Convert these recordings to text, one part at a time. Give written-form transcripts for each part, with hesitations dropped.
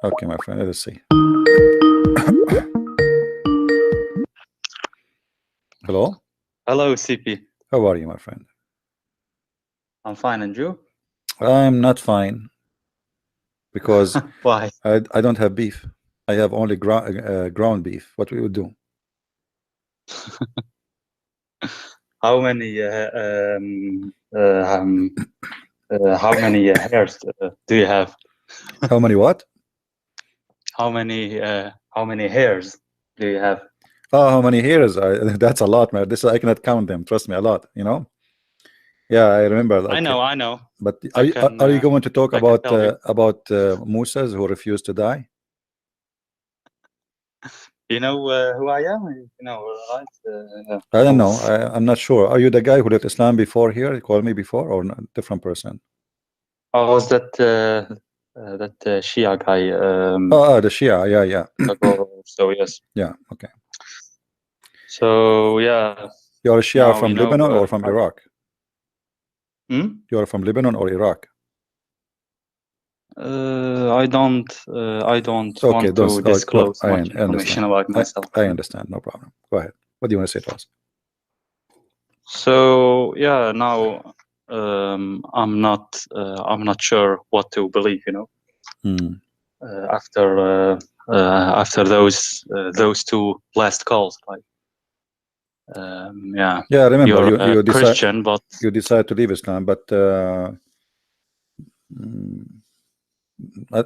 Okay, my friend, let us see. Hello? Hello, CP. How are you, my friend? I'm fine, and you? I'm not fine because Why? I don't have beef. I have only ground beef. What we would do? How many how many hairs do you have? How many what? How many hairs do you have? Oh, how many hairs? That's a lot, man. This I cannot count them. Trust me, a lot. You know. Yeah, I remember. Like, I know. But I can, are you going to talk I can tell you. about Musas who refused to die? You know who I am? You know, right? I don't know. I'm not sure. Are you the guy who left Islam before here? You called me before, or a different person? I was that Shia guy. Oh, the Shia. Yeah, yeah. So yes. Yeah. Okay. So yeah. You're a Shia Now, from you know, Lebanon or from Iraq? You're from Lebanon or Iraq? I don't Okay, want to disclose much information about myself. I understand. No problem. Go ahead. What do you want to say to us? So yeah, now I'm not sure what to believe. You know, after those two last calls, like yeah. Yeah, I remember you're a Christian, but you decide to leave Islam, but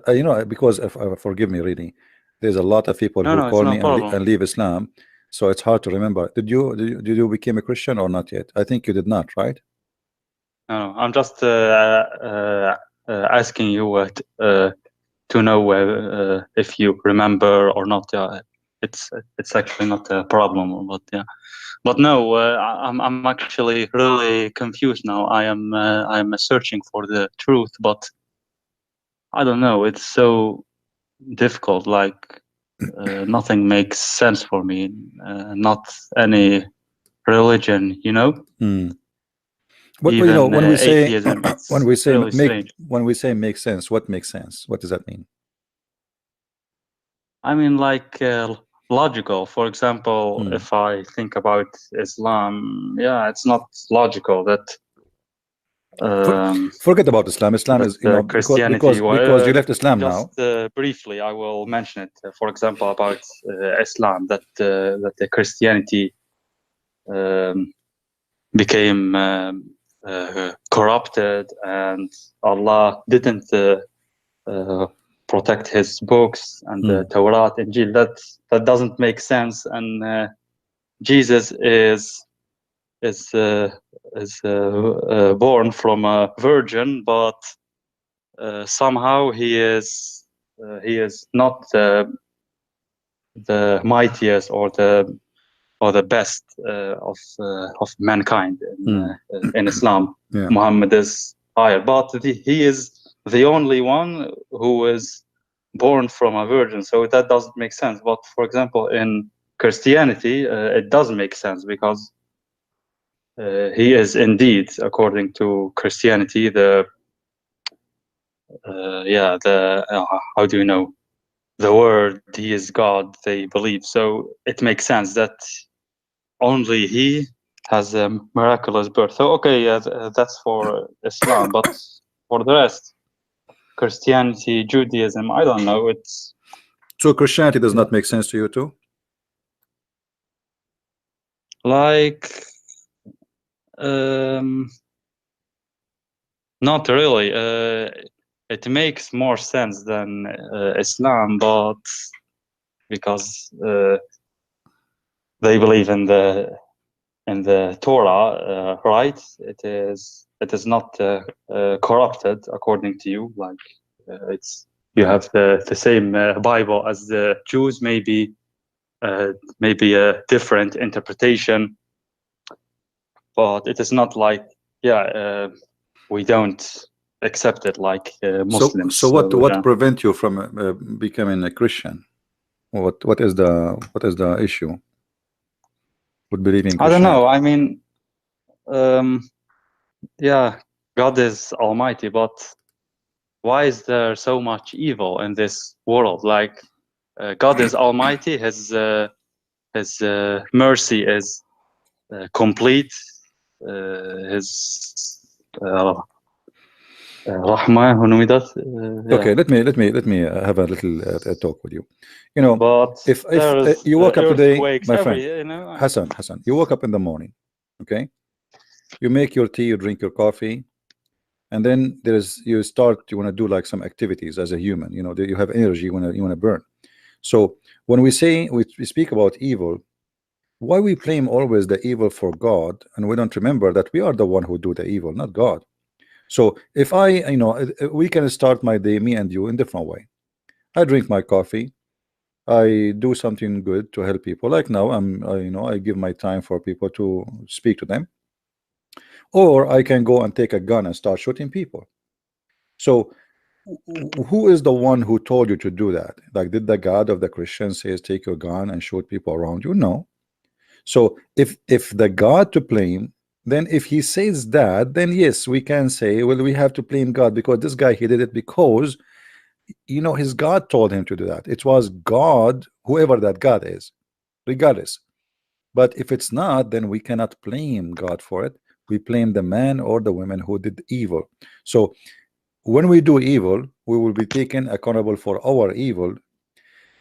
you know, because forgive me, really, there's a lot of people who call me and leave Islam, so it's hard to remember. Did you become a Christian or not yet? I think you did not, right? No, I'm just asking you to know if you remember or not. Yeah, it's actually not a problem, but yeah. But no, I'm actually really confused now. I'm searching for the truth, but I don't know. It's so difficult. Like nothing makes sense for me. Not any religion, you know. What Even you know, when we say atheism, it's really strange. when we say make sense, what makes sense? What does that mean? I mean, like logical. For example, if I think about Islam, yeah, it's not logical that. Forget about Islam. Islam is, you know, Christianity. because you left Islam now. Just briefly, I will mention it. For example, about Islam, that the Christianity became corrupted, and Allah didn't protect His books and the Torah, Injil. That doesn't make sense. And Jesus is born from a virgin, but somehow he is not the mightiest or the best of mankind in Islam. Yeah. Muhammad is higher, but he is the only one who is born from a virgin, so that doesn't make sense. But for example, in Christianity, it does make sense, because he is indeed, according to Christianity, how do you know, the word, he is God, they believe. So it makes sense that only he has a miraculous birth. So okay, that's for Islam, but for the rest, Christianity, Judaism, I don't know. It's so Christianity does not make sense to you too? Like not really. It makes more sense than Islam, but because they believe in the Torah, right? It is not corrupted, according to you. Like you have the same Bible as the Jews, maybe a different interpretation, but it is not like we don't accept it like Muslims. So what prevent you from becoming a Christian? What is the issue with believing Christianity? I don't know. I mean, God is almighty, but why is there so much evil in this world? Like God is almighty, his mercy is complete, his rahmah, okay, let me have a little talk with you. You know, but if you woke up today, my friend, Hassan, you woke up in the morning, okay, you make your tea, you drink your coffee, and then you want to do like some activities as a human, you know, you have energy, you want to burn. So when we speak about evil, why we blame always the evil for God, and we don't remember that we are the one who do the evil, not God. So if we can start my day, me and you, in different way. I drink my coffee, I do something good to help people, like now I give my time for people to speak to them, or I can go and take a gun and start shooting people. So who is the one who told you to do that? Like, did the God of the Christians says take your gun and shoot people around you? No. So if the God to blame, then if he says that, then yes, we can say, well, we have to blame God because this guy, he did it because his God told him to do that. It was God, whoever that God is, regardless. But if it's not, then we cannot blame God for it. We blame the man or the woman who did evil. So when we do evil, we will be taken accountable for our evil.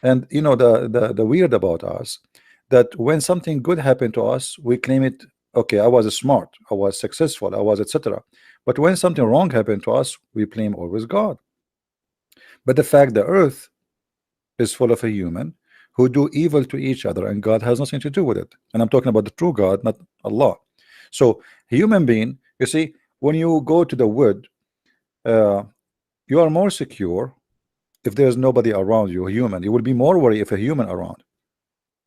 And the weird about us, that when something good happened to us, we claim it. Okay, I was smart, I was successful, I was etc. But when something wrong happened to us, we blame always God. But the fact the earth is full of a human who do evil to each other, and God has nothing to do with it. And I'm talking about the true God, not Allah. So human being, you see, when you go to the wood, you are more secure if there's nobody around you, a human. You will be more worried if a human around.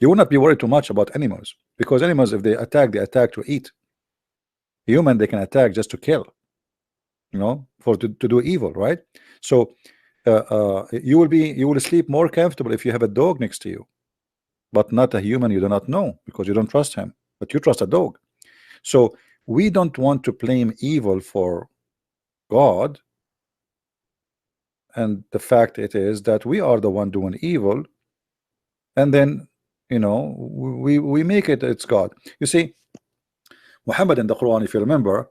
You will not be worried too much about animals, because animals, if they attack to eat. Human, they can attack just to kill, to do evil, right? So you will sleep more comfortable if you have a dog next to you, but not a human you do not know, because you don't trust him, but you trust a dog. So we don't want to blame evil for God, and the fact it is that we are the one doing evil, and then we make it's God. You see, Muhammad in the Quran, if you remember,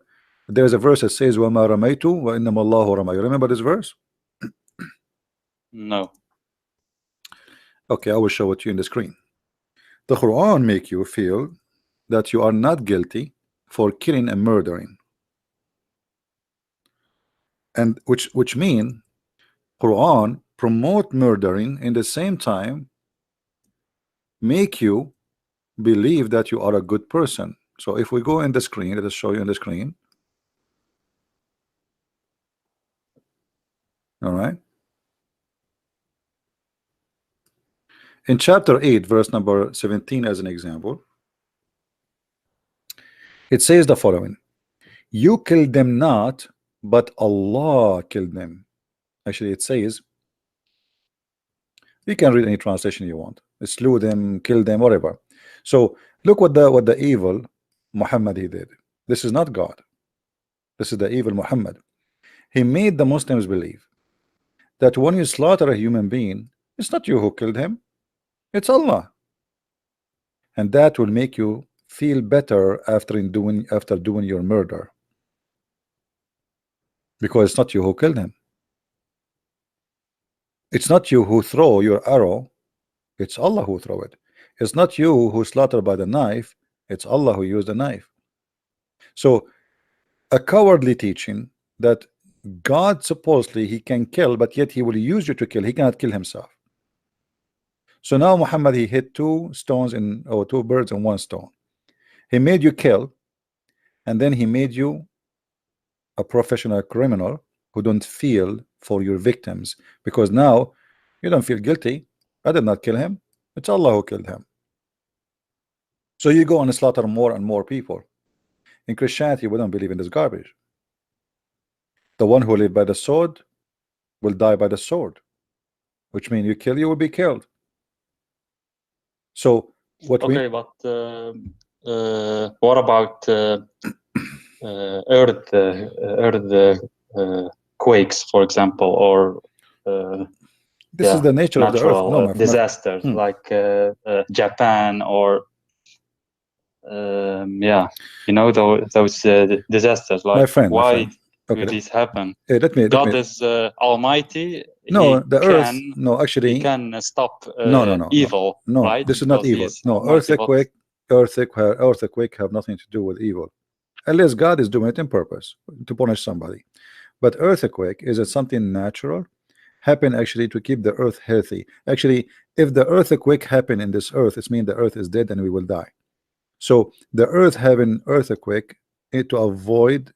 there's a verse that says وَمَا رَمَيْتُ وَإِنَّمَا اللَّهُ رَمَى. You remember this verse? No. Okay, I will show it to you in the screen. The Quran make you feel that you are not guilty for killing and murdering, and which mean Quran promote murdering, in the same time make you believe that you are a good person. So if we go in the screen, let us show you on the screen. All right, in chapter 8 verse number 17, as an example, it says the following: you killed them not, but Allah killed them. Actually, it says, you can read any translation you want, slew them, kill them, whatever. So look what the evil Muhammad he did. This is not God. This is the evil Muhammad. He made the Muslims believe that when you slaughter a human being, it's not you who killed him, it's Allah. And that will make you feel better after doing your murder, because it's not you who killed him. It's not you who throw your arrow, it's Allah who throw it. It's not you who slaughter by the knife, it's Allah who used the knife. So a cowardly teaching that God supposedly he can kill, but yet he will use you to kill. He cannot kill himself. So now Muhammad, he hit two birds in one stone. He made you kill, and then he made you a professional criminal who don't feel for your victims, because now you don't feel guilty. I did not kill him, it's Allah who killed him. So you go and slaughter more and more people. In Christianity, we don't believe in this garbage. The one who live by the sword will die by the sword, which means you kill, you will be killed. So what but what about earth quakes, for example, or this is the nature of the earth. No, disasters like Japan or yeah, you know, those disasters. Like, my friend, why okay, do these happen? God is almighty. No, the earth. No, actually, he can stop no, evil. No, right? this is not evil. No, earthquake have nothing to do with evil, unless God is doing it on purpose to punish somebody. But earthquake is something natural, happen actually to keep the earth healthy. Actually, if the earthquake happen in this earth, it means the earth is dead and we will die. So the earth having earthquake to avoid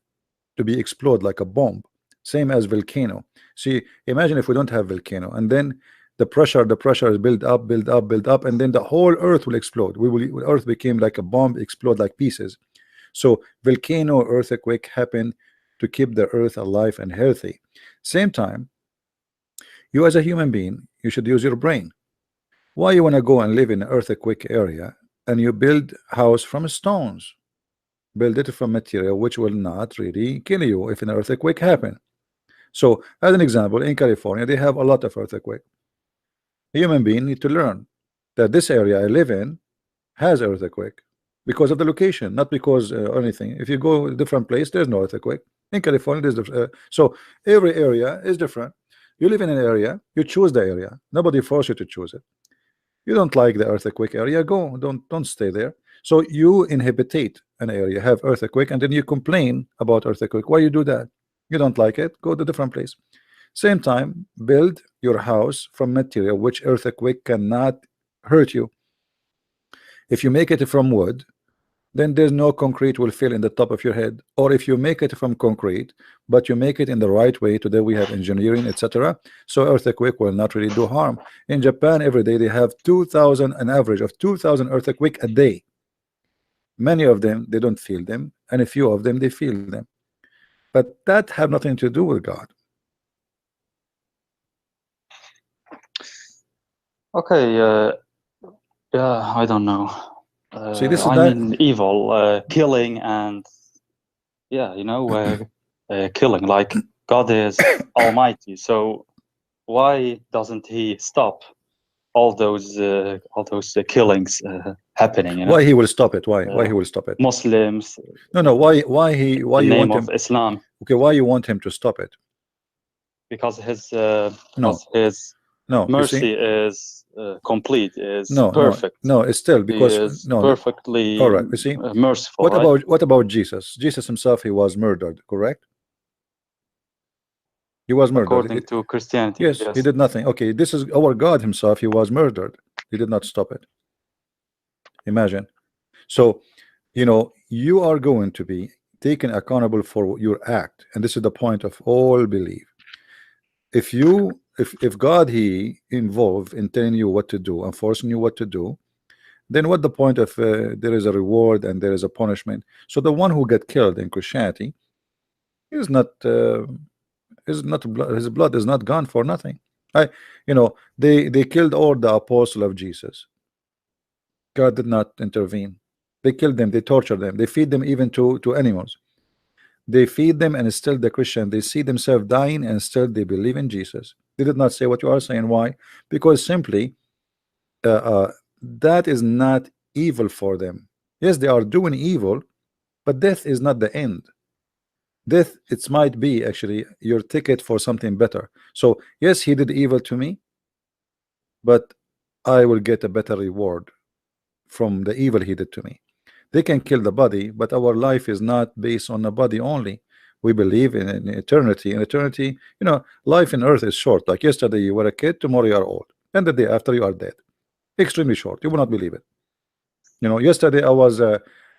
to be explode like a bomb, same as volcano. See, imagine if we don't have volcano, and then the pressure is build up, and then the whole earth will explode. Earth became like a bomb, explode like pieces. So volcano, earthquake happen to keep the earth alive and healthy. Same time, you as a human being, you should use your brain. Why you want to go and live in an earthquake area and you build house from stones? Build it from material which will not really kill you if an earthquake happen. So as an example, in California they have a lot of earthquake. Human being need to learn that this area I live in has earthquake because of the location, not because anything. If you go a different place, there's no earthquake. In California there's so every area is different. You live in an area, you choose the area, nobody force you to choose it. You don't like the earthquake area, go, don't stay there. So you inhabitate an area, have earthquake, and then you complain about earthquake. Why you do that? You don't like it, go to a different place. Same time, build your house from material which earthquake cannot hurt you. If you make it from wood, then there's no concrete will fill in the top of your head. Or if you make it from concrete, but you make it in the right way, today we have engineering, etc. So earthquake will not really do harm. In Japan, every day they have 2,000, an average of 2,000 earthquake a day. Many of them they don't feel them, and a few of them they feel them. But that have nothing to do with God. Okay, yeah, I don't know. See, this is I mean, evil, killing, and yeah, you know, killing. Like God is almighty, so why doesn't He stop all those killings happening? You know? Why He will stop it? Why He will stop it? Muslims. No. Why you want Him? Islam. Okay, why you want Him to stop it? Because His no, mercy is complete, is perfect. No, it's still because he is perfectly all right. You see, merciful. What about Jesus? Jesus himself, he was murdered, correct? He was murdered according to Christianity. Yes, he did nothing. Okay, this is our God himself. He was murdered. He did not stop it. Imagine. So, you know, you are going to be taken accountable for your act, and this is the point of all belief. If God he involved in telling you what to do and forcing you what to do, then what the point of there is a reward and there is a punishment? So the one who got killed in Christianity is not his blood is not gone for nothing. You know, they killed all the apostles of Jesus. God did not intervene. They killed them, they tortured them, they feed them even to animals. They feed them, and still the Christian, they see themselves dying and still they believe in Jesus. They did not say what you are saying. Why? Because simply that is not evil for them. Yes, they are doing evil, but death is not the end. Death, it might be actually your ticket for something better. So yes, he did evil to me, but I will get a better reward from the evil he did to me. They can kill the body, but our life is not based on the body only. We believe in eternity. In eternity, you know, life in earth is short. Like yesterday you were a kid, tomorrow you are old, and the day after you are dead. Extremely short. You will not believe it. You know, yesterday I was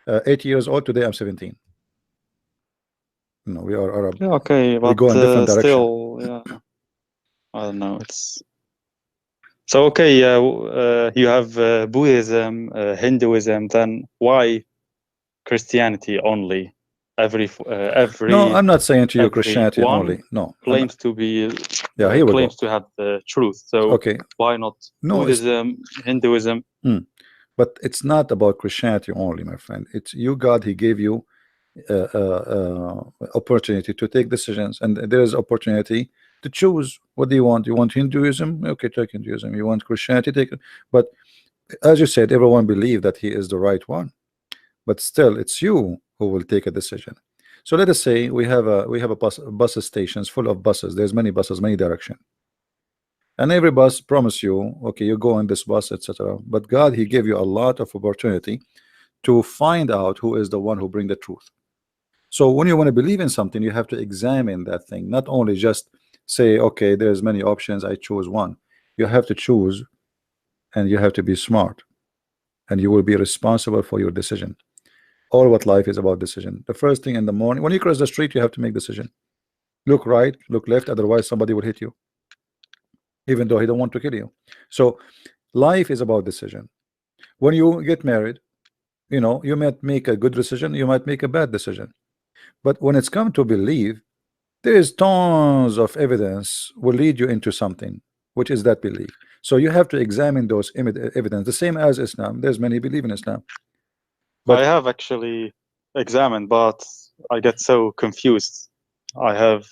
8 years old. Today I'm 17. You know, we are Arab. Yeah, okay, but we go in different direction. Still, yeah, I don't know. It's so okay. You have Buddhism, Hinduism. Then why Christianity only? Every no, I'm not saying to you Christianity only. No, claims to be here we claims go. to have the truth. So okay, why not Buddhism, Hinduism? But it's not about Christianity only, my friend. It's you. God, he gave you opportunity to take decisions, and there is opportunity to choose. What do you want? You want Hinduism? Okay, take Hinduism. You want Christianity? Take it. But as you said, everyone believes that he is the right one, but still it's you who will take a decision. So let us say we have a bus stations full of buses. There's many buses, many direction, and every bus promise you, okay, you go on this bus, etc. But God, he gave you a lot of opportunity to find out who is the one who bring the truth. So when you want to believe in something, you have to examine that thing, not only just say, okay, there's many options, I choose one. You have to choose, and you have to be smart, and you will be responsible for your decision. All what life is about decision. The first thing in the morning, when you cross the street, you have to make decision. Look right, look left, otherwise somebody will hit you, even though he don't want to kill you. So life is about decision. When you get married, you know, you might make a good decision, you might make a bad decision. But when it's come to believe, there is tons of evidence will lead you into something, which is that belief. So you have to examine those evidence. The same as Islam. There's many believe in Islam. But I have actually examined, but I get so confused. I have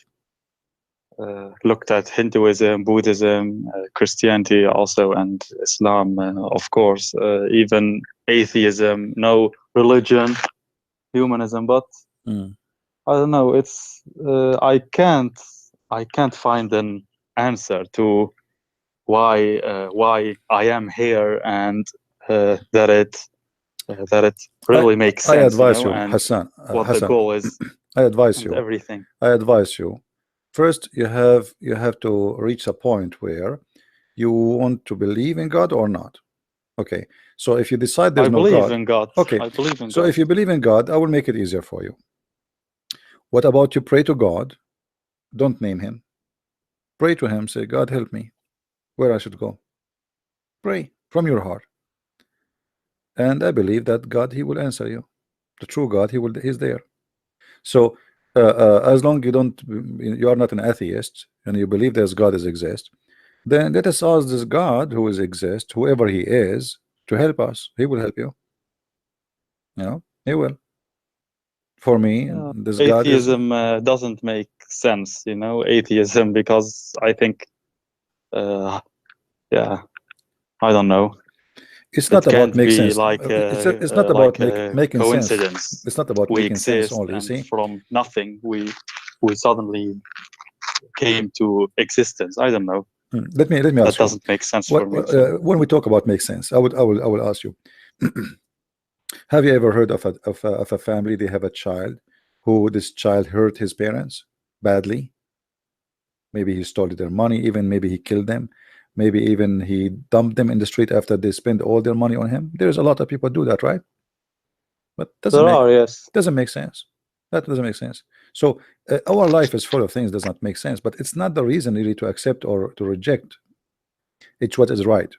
looked at Hinduism, Buddhism, Christianity also, and Islam, of course, even atheism, no religion, humanism, but I don't know. It's I can't find an answer to why I am here, and that it really makes sense. I advise you, and Hassan. What the goal is. I advise you everything. I advise you. First, you have to reach a point where you want to believe in God or not. Okay. So if you decide there's no God, I believe in God. Okay. I believe in so God. If you believe in God, I will make it easier for you. What about you pray to God? Don't name him. Pray to him. Say, God, help me where I should go. Pray from your heart. And I believe that God, he will answer you. The true God, he's there. So as long you are not an atheist and you believe there's God exists, then let us ask this God who exists, whoever he is, to help us. He will help you. You know, he will. For me, this atheism doesn't make sense, you know, atheism, because I think yeah, I don't know. It's not about making sense. Like it's not about making coincidence. Sense. It's not about we making sense only. And see, from nothing we suddenly came to existence. I don't know. Let me ask you. That doesn't make sense for me. When we talk about make sense, I will ask you. Have you ever heard of a family? They have a child who this child hurt his parents badly. Maybe he stole their money. Even maybe he killed them. Maybe even he dumped them in the street after they spent all their money on him. There's a lot of people do that, right? But doesn't make sense. That doesn't make sense. So our life is full of things does not make sense, but it's not the reason really to accept or to reject. It's what is right.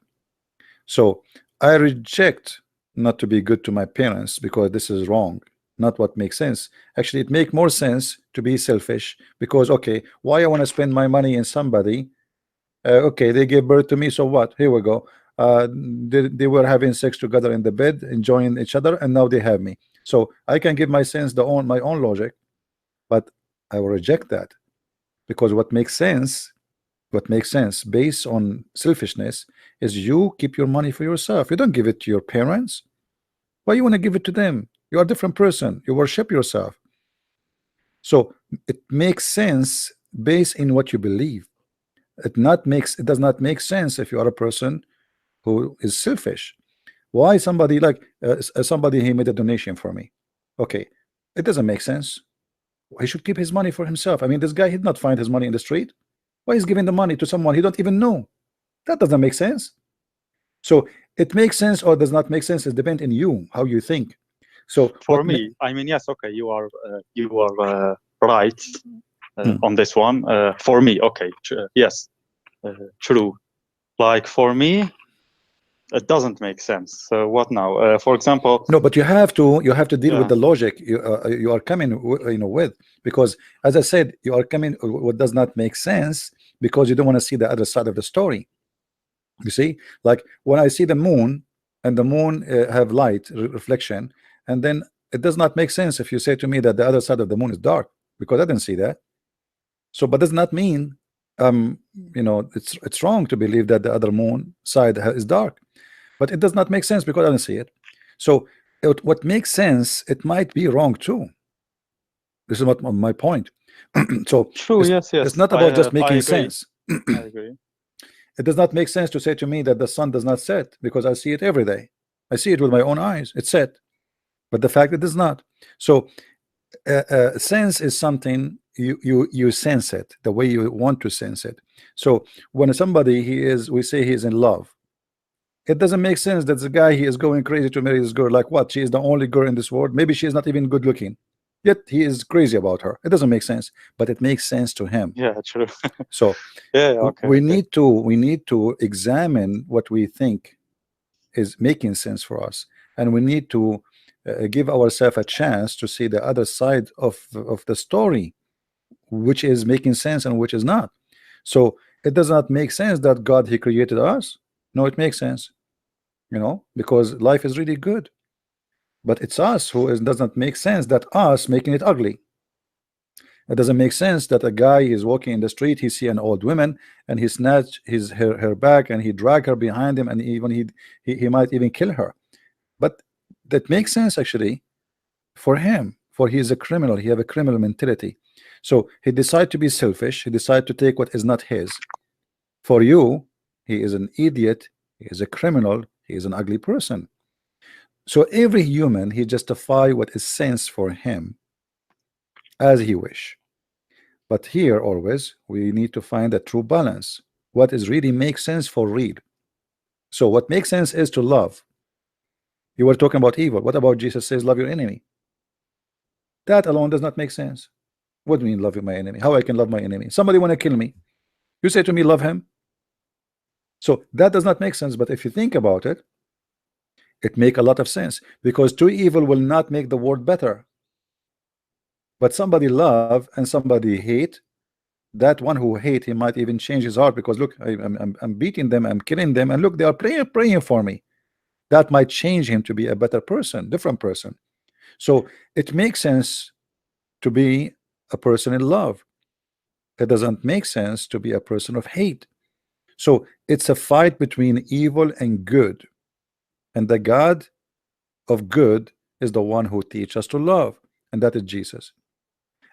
So I reject not to be good to my parents because this is wrong, not what makes sense. Actually, it makes more sense to be selfish because, okay, why I want to spend my money in somebody? Okay, they gave birth to me, so what? Here we go. They were having sex together in the bed, enjoying each other, and now they have me. So I can give my sense my own logic, but I will reject that because what makes sense based on selfishness is you keep your money for yourself. You don't give it to your parents. Why you want to give it to them? You are a different person. You worship yourself. So it makes sense based in what you believe. It does not make sense if you are a person who is selfish. Why somebody like somebody he made a donation for me? Okay, it doesn't make sense. He should keep his money for himself. I mean, this guy did not find his money in the street. Why is giving the money to someone he don't even know? That doesn't make sense. So it makes sense or does not make sense. It depends on you how you think. So for me, I mean, yes, okay, you are right on this one. For me, okay, yes, true. Like for me, it doesn't make sense. So what now? For example, no, but you have to deal with the logic you are coming with, because as I said, you are coming what does not make sense because you don't want to see the other side of the story. You see, like when I see the moon and the moon have light reflection, and then it does not make sense if you say to me that the other side of the moon is dark, because I didn't see that. So, but does not mean you know, it's wrong to believe that the other moon side is dark, but it does not make sense because I didn't see it. So what makes sense, it might be wrong too. This is what my point. So true, yes, it's not about just making sense. I agree. It does not make sense to say to me that the sun does not set, because I see it every day. I see it with my own eyes. It's set, but the fact it does not. So sense is something you sense it the way you want to sense it. So when somebody we say he is in love, it doesn't make sense that the guy he is going crazy to marry this girl. Like what? She is the only girl in this world. Maybe she is not even good looking, yet he is crazy about her. It doesn't make sense, but it makes sense to him. Yeah, true. So yeah, okay, we need to examine what we think is making sense for us, and we need to give ourselves a chance to see the other side of the story, which is making sense and which is not. So it does not make sense that God, he created us. No, it makes sense, you know, because life is really good, but it's us who does not make sense, that us making it ugly. It doesn't make sense that a guy is walking in the street, he see an old woman and he snatch her back and he drag her behind him, and even he might even kill her. But that makes sense actually for him, for he is a criminal. He have a criminal mentality. So he decide to be selfish. He decide to take what is not his. For you, he is an idiot. He is a criminal. He is an ugly person. So every human, he justify what is sense for him as he wish. But here always we need to find a true balance. What is really makes sense for real. So what makes sense is to love. You were talking about evil. What about Jesus says love your enemy? That alone does not make sense. What do you mean love my enemy? How I can love my enemy? Somebody want to kill me, you say to me love him? So that does not make sense. But if you think about it, it make a lot of sense, because two evil will not make the world better. But somebody love and somebody hate, that one who hate, he might even change his heart, because look, I'm beating them, I'm killing them, and look, they are praying for me. That might change him to be a better person, different person. So it makes sense to be a person in love. It doesn't make sense to be a person of hate. So it's a fight between evil and good, and the God of good is the one who teaches us to love, and that is Jesus.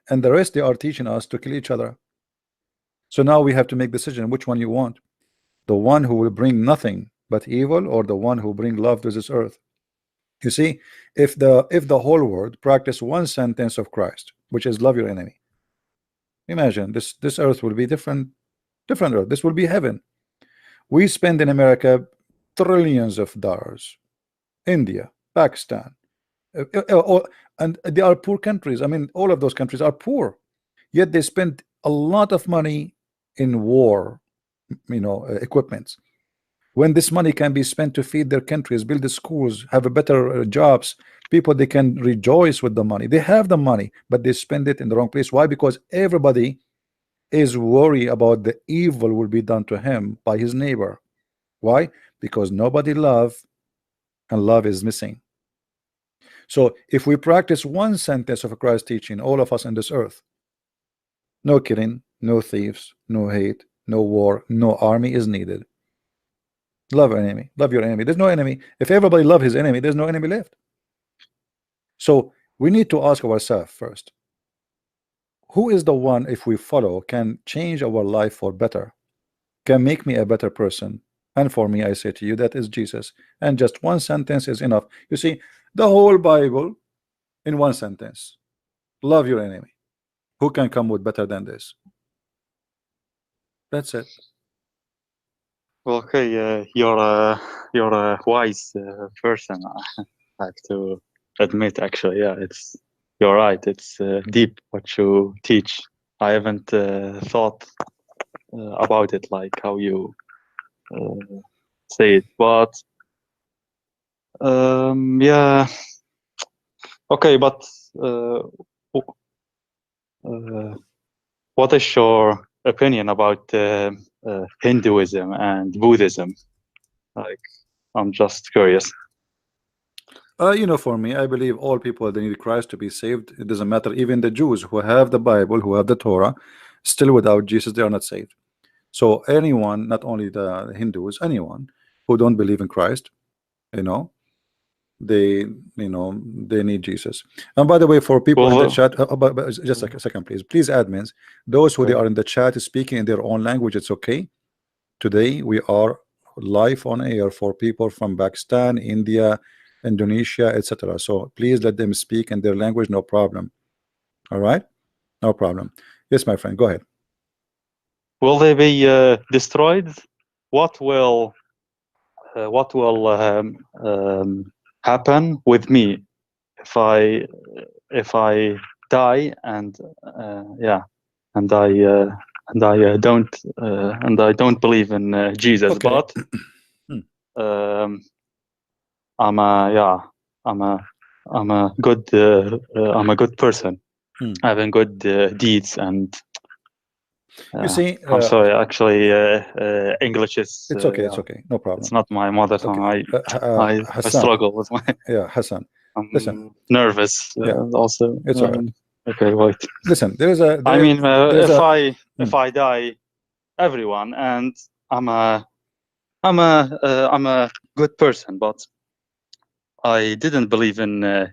And the rest, they are teaching us to kill each other. So now we have to make decision which one you want, the one who will bring nothing but evil, or the one who bring love to this earth. You see, if the whole world practice one sentence of Christ, which is love your enemy, imagine this earth will be different earth. This will be heaven. We spend in America trillions of dollars, India, Pakistan, and they are poor countries. I mean, all of those countries are poor, yet they spend a lot of money in war, you know, equipments, when this money can be spent to feed their countries, build the schools, have a better jobs. People, they can rejoice with the money. They have the money, but they spend it in the wrong place. Why? Because everybody is worried about the evil will be done to him by his neighbor. Why? Because nobody love, and love is missing. So if we practice one sentence of Christ's teaching, all of us on this earth, no killing, no thieves, no hate, no war, no army is needed. Love your enemy. Love your enemy. There's no enemy. If everybody love his enemy, there's no enemy left. So we need to ask ourselves first, who is the one, if we follow, can change our life for better, can make me a better person? And for me, I say to you, that is Jesus. And just one sentence is enough. You see, the whole Bible in one sentence: love your enemy. Who can come with better than this? That's it. Okay, you're a wise person. I have to admit, actually, yeah, you're right. It's deep what you teach. I haven't thought about it like how you say it, but yeah. Okay, but what is your opinion about Hinduism and Buddhism? Like, I'm just curious. You know, for me, I believe all people, they need Christ to be saved. It doesn't matter. Even the Jews who have the Bible, who have the Torah, still without Jesus, they are not saved. So anyone, not only the Hindus, anyone who don't believe in Christ, you know, they need Jesus. And by the way, for people in the chat, but just a second, please admins, those who they are in the chat speaking in their own language, it's okay. Today we are live on air for people from Pakistan, India, Indonesia, etc. So please let them speak in their language, no problem. All right, no problem. Yes, my friend, go ahead. Will they be destroyed? What will happen with me if I die and I don't believe in Jesus, Okay. but I'm a good person, having good deeds, and you see, I'm sorry, actually, English is it's okay, it's okay, no problem. It's not my mother tongue. Okay. I struggle with my Hassan, listen, nervous also. It's all right. Okay, wait. Listen, if I die, everyone, and I'm a good person, but I didn't believe in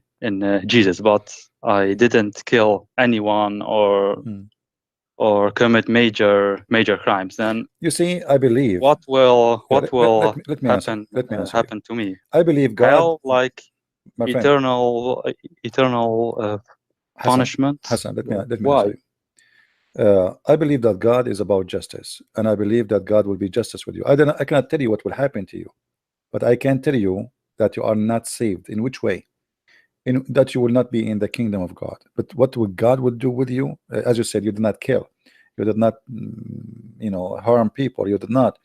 Jesus, but I didn't kill anyone or commit major crimes. Then you see, I believe what will let me happen answer to me? I believe God, hell, like my friend, eternal punishment. Hassan, let me answer you. I believe that God is about justice, and I believe that God will be justice with you. I cannot tell you what will happen to you, but I can tell you that you are not saved. In which way? In that you will not be in the kingdom of God. But what God would do with you, as you said, you did not kill, you did not harm people, you did not,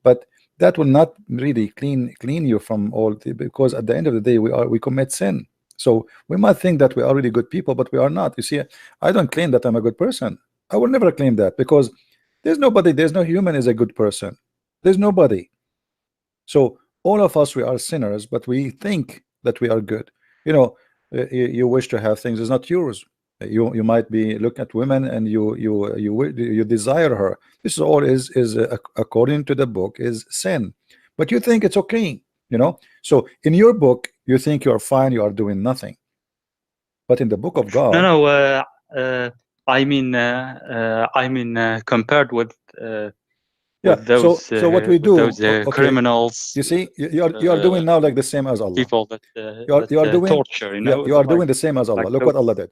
but that will not really clean you from all because at the end of the day we commit sin. So we might think that we are really good people, but we are not. You see, I don't claim that I'm a good person. I will never claim that, because there's no human is a good person. There's nobody. So all of us, we are sinners, but we think that we are good. You wish to have things is not yours. You might be looking at women and you desire her. This all is according to the book is sin, but you think it's okay. So in your book you think you are fine, you are doing nothing, but in the book of God, I mean compared with those, so what we do, those criminals, you see, you are doing now like the same as Allah. People that you are doing torture, you are doing the same as Allah. Look what Allah did.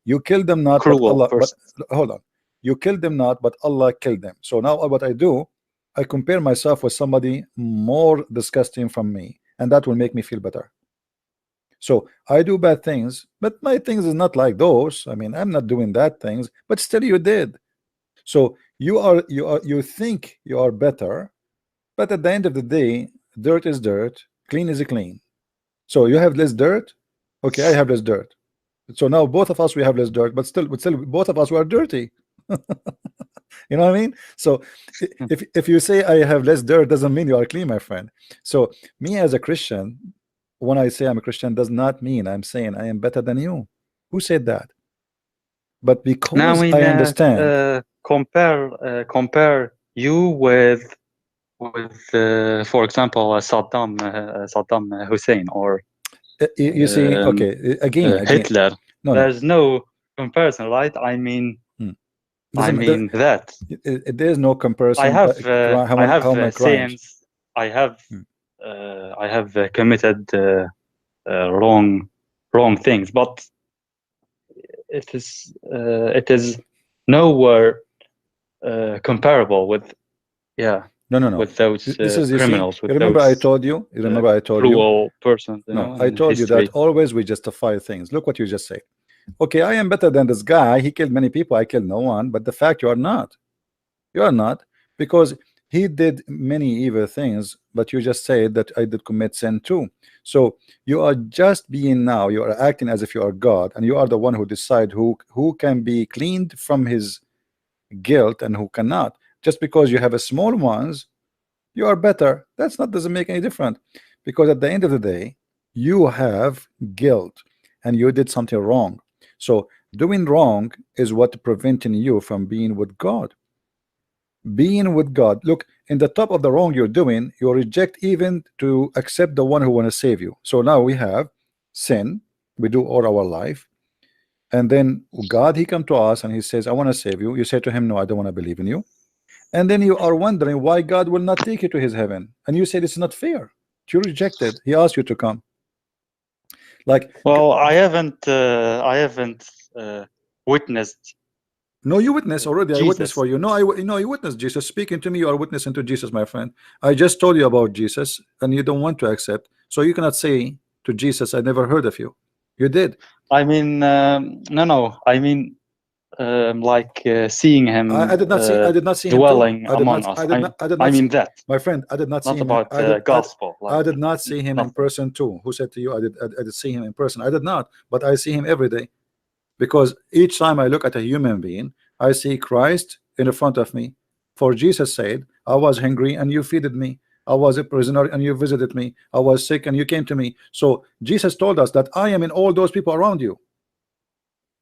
You killed them not, but Allah, but hold on, you killed them not, but Allah killed them. So now what I do, I compare myself with somebody more disgusting from me, and that will make me feel better. So I do bad things, but my things is not like those. I mean, I'm not doing that things, but still you did. So you think you are better, but at the end of the day, dirt is dirt, clean is clean. So you have less dirt, okay, I have less dirt. So now both of us, we have less dirt, but still both of us were dirty. You know what I mean? So if you say I have less dirt, doesn't mean you are clean, my friend. So me as a Christian, when I say I'm a Christian, does not mean I'm saying I am better than you. Who said that? But because I understand, compare you with for example, Saddam Hussein, or you see, okay, again, Hitler. There's no comparison, right? I mean that there's no comparison. I have committed wrong things, but it is nowhere comparable with with those criminals. You remember I told you? You remember I told you? Person. I told you that always we justify things. Look what you just said. Okay, I am better than this guy. He killed many people. I killed no one. But the fact you are not. You are not, because he did many evil things. But you just said that I did commit sin too. So you are just being now. You are acting as if you are God, and you are the one who decide who can be cleaned from his guilt and who cannot. Just because you have a small ones, you are better. That's not doesn't make any difference, because at the end of the day, you have guilt and you did something wrong. So doing wrong is what preventing you from being with God. Being with God, look, in the top of the wrong you're doing, you reject even to accept the one who want to save you. So now we have sin, we do all our life, and then God, he come to us and he says, I want to save you. You say to him, no, I don't want to believe in you. And then you are wondering why God will not take you to his heaven, and you said it's not fair. You rejected. He asked you to come. Like, well, I haven't witnessed. No, you witness already. Jesus. I witness for you. No, you witness Jesus speaking to me. You are witnessing to Jesus, my friend. I just told you about Jesus, and you don't want to accept. So you cannot say to Jesus, I never heard of you. You did. I mean, no. I mean, like seeing him. I did not see. I did not see dwelling him among us. I mean that. My friend, I did not see him. Not about gospel. I did not see him in person too. Who said to you I did see him in person? I did not, but I see him every day, because each time I look at a human being, I see Christ in front of me. For Jesus said, I was hungry and you feeded me. I was a prisoner and you visited me. I was sick and you came to me. So Jesus told us that I am in all those people around you.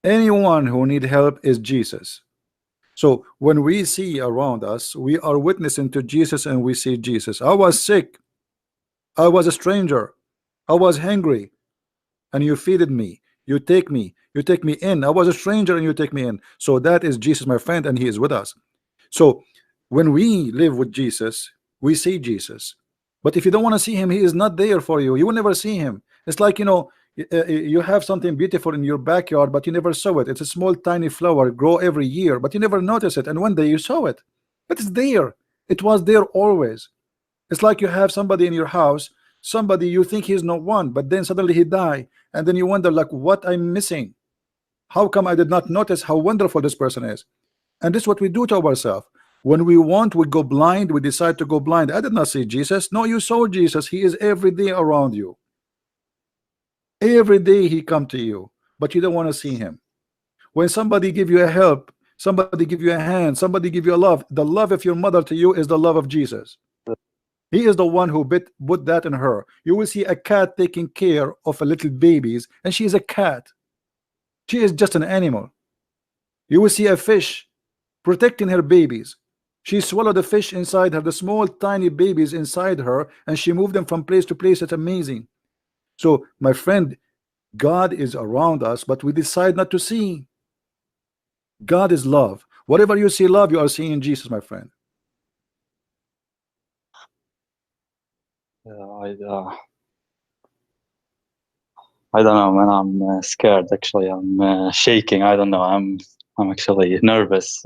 Anyone who need help is Jesus. So when we see around us, we are witnessing to Jesus, and we see Jesus. I was sick, I was a stranger, I was hungry, and you feeded me. You take me in. I was a stranger and you take me in. So that is Jesus, my friend, and he is with us. So when we live with Jesus, we see Jesus. But if you don't want to see him, he is not there for you. You will never see him. It's like, you know, you have something beautiful in your backyard, but you never saw it. It's a small tiny flower, grow every year, but you never notice it, and one day you saw it. But it's there. It was there always. It's like you have somebody in your house, somebody you think he's not one, but then suddenly he died, and then you wonder, like, what I'm missing? How come I did not notice how wonderful this person is? And this is what we do to ourselves. When we want, we go blind. We decide to go blind. I did not see Jesus. No, you saw Jesus. He is every day around you. Every day he come to you, but you don't want to see him. When somebody give you a help, somebody give you a hand, somebody give you a love, the love of your mother to you is the love of Jesus. He is the one who put that in her. You will see a cat taking care of a little babies, and she is a cat. She is just an animal. You will see a fish protecting her babies. She swallowed the fish inside her, the small tiny babies inside her, and she moved them from place to place. It's amazing. So my friend, God is around us, but we decide not to see. God is love. Whatever you see love, you are seeing Jesus, my friend. I don't know, man. I'm scared. Actually, I'm shaking. I don't know. I'm actually nervous.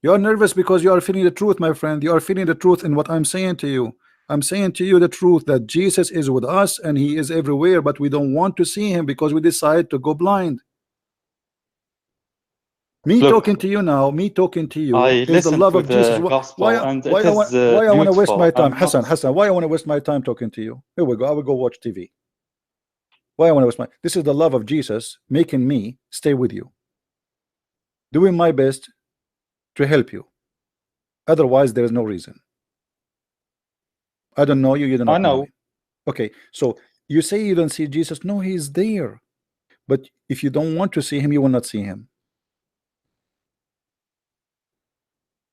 You are nervous because you are feeling the truth, my friend. You are feeling the truth in what I'm saying to you. I'm saying to you the truth, that Jesus is with us and he is everywhere, but we don't want to see him because we decide to go blind. Me talking to you now, me talking to you is the love of Jesus. Why I want to waste my time, Hassan, why I want to waste my time talking to you? Here we go. I will go watch TV. Why I want to waste my, this is the love of Jesus making me stay with you, doing my best to help you. Otherwise there is no reason. I don't know you, you don't know me. Okay, so you say you don't see Jesus. No, he's there, but if you don't want to see him, you will not see him.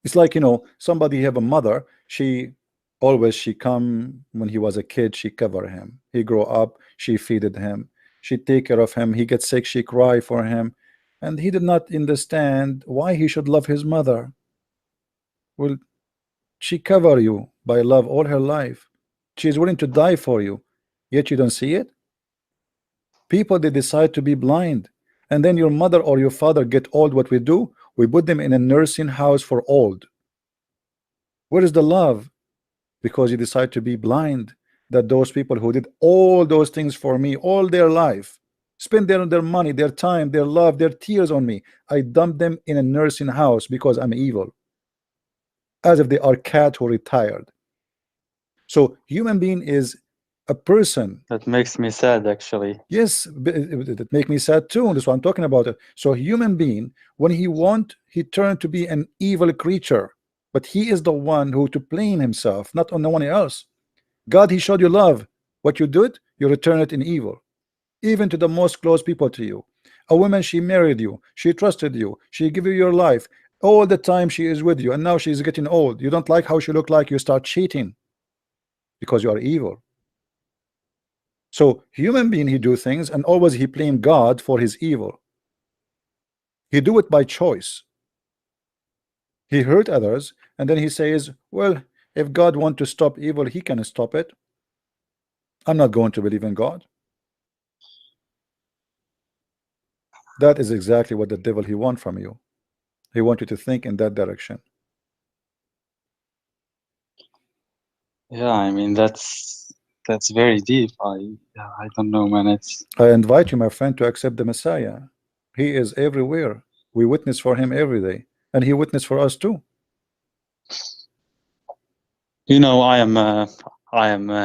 It's like, you know, somebody have a mother, she come when he was a kid, she cover him, he grow up, she feeded him, she take care of him, he gets sick, she cry for him, and he did not understand why he should love his mother. Well, she cover you by love all her life. She is willing to die for you, yet you don't see it. People, they decide to be blind, and then your mother or your father get old. What we do, we put them in a nursing house for old. Where is the love? Because you decide to be blind. That those people who did all those things for me all their life, spend their money, their time, their love, their tears on me, I dump them in a nursing house because I'm evil, as if they are cat who retired. So human being is a person. That makes me sad, actually. Yes, it make me sad too. That's what I'm talking about. So human being, when he want, he turned to be an evil creature, but he is the one who to blame himself, not on no one else. God, he showed you love. What you did, you return it in evil. even to the most close people to you. A woman, she married you, she trusted you, she gave you your life, all the time she is with you, and now she's getting old. You don't like how she looked like, you start cheating because you are evil. So human being, he do things and always he blame God for his evil. He do it by choice. He hurt others and then he says, well, if God want to stop evil, he can stop it. I'm not going to believe in God. That is exactly what the devil he want from you. He want you to think in that direction. Yeah, I mean that's very deep. I don't know, man. I invite you, my friend, to accept the Messiah. He is everywhere. We witness for him every day, and he witnessed for us too. You know, I am a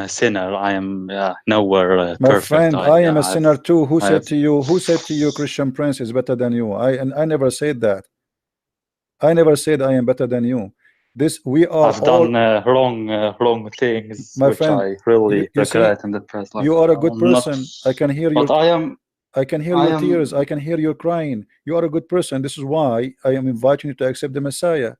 sinner. I am nowhere my perfect. friend. I am a sinner too. Who said to you Christian Prince is better than you? I never said that. I never said I am better than you. We are I've done wrong things, my which friend, I really you regret see, in the past life. you are a good person. I can hear your tears. I can hear you crying. You are a good person. This is why I am inviting you to accept the Messiah.